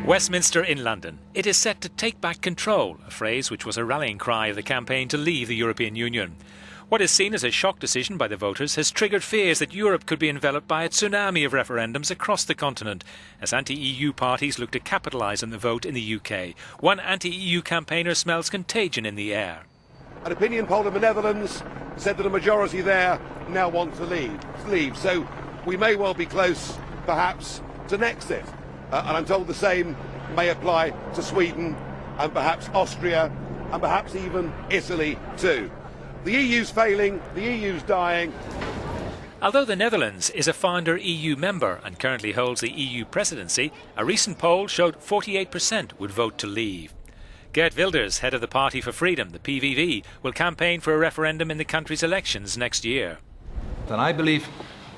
Westminster in London. It is set to take back control, a phrase which was a rallying cry of the campaign to leave the European Union. What is seen as a shock decision by the voters has triggered fears that Europe could be enveloped by a tsunami of referendums across the continent, as anti-EU parties look to capitalise on the vote in the UK. One anti-EU campaigner smells contagion in the air. An opinion poll in the Netherlands said that a majority there now want to leave. So we may well be close, perhaps, to Nexit. And I'm told the same may apply to Sweden and perhaps Austria and perhaps even Italy too. The EU's failing, the EU's dying. Although the Netherlands is a founder EU member and currently holds the EU presidency, a recent poll showed 48% would vote to leave. Geert Wilders, head of the Party for Freedom, the PVV, will campaign for a referendum in the country's elections next year. And I believe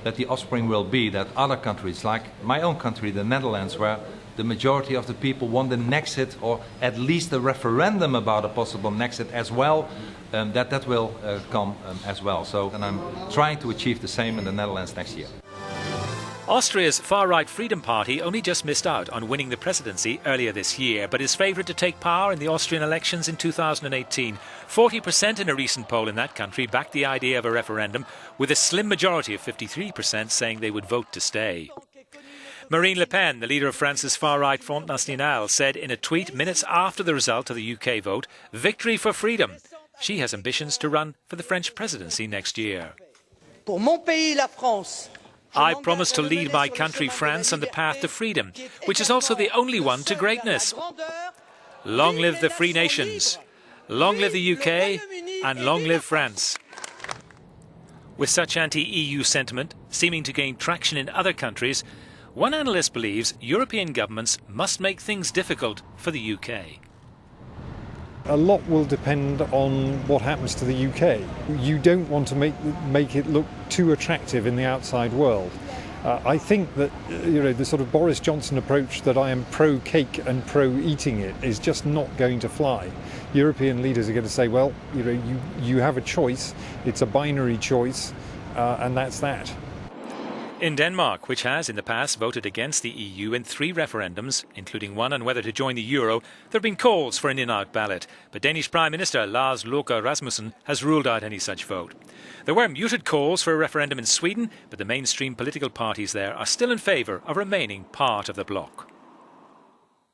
that the offspring will be that other countries, like my own country, the Netherlands, where the majority of the people want the Nexit, or at least a referendum about a possible Nexit as well, that will come as well. And I'm trying to achieve the same in the Netherlands next year. Austria's far-right Freedom Party only just missed out on winning the presidency earlier this year, but is favoured to take power in the Austrian elections in 2018. 40% in a recent poll in that country backed the idea of a referendum, with a slim majority of 53% saying they would vote to stay. Marine Le Pen, the leader of France's far-right Front National, said in a tweet minutes after the result of the UK vote, "Victory for freedom." She has ambitions to run for the French presidency next year. Pour mon pays, la France. I promise to lead my country, France, on the path to freedom, which is also the only one to greatness. Long live the free nations, long live the UK, and long live France. With such anti-EU sentiment seeming to gain traction in other countries, one analyst believes European governments must make things difficult for the UK. A lot will depend on what happens to the UK. You don't want to make it look too attractive in the outside world. I think that the sort of Boris Johnson approach that I am pro-cake and pro-eating it is just not going to fly. European leaders are going to say, well, you have a choice, it's a binary choice, and that's that. In Denmark, which has in the past voted against the EU in 3 referendums, including one on whether to join the euro, there have been calls for an in-out ballot. But Danish Prime Minister Lars Løkke Rasmussen has ruled out any such vote. There were muted calls for a referendum in Sweden, but the mainstream political parties there are still in favour of remaining part of the bloc.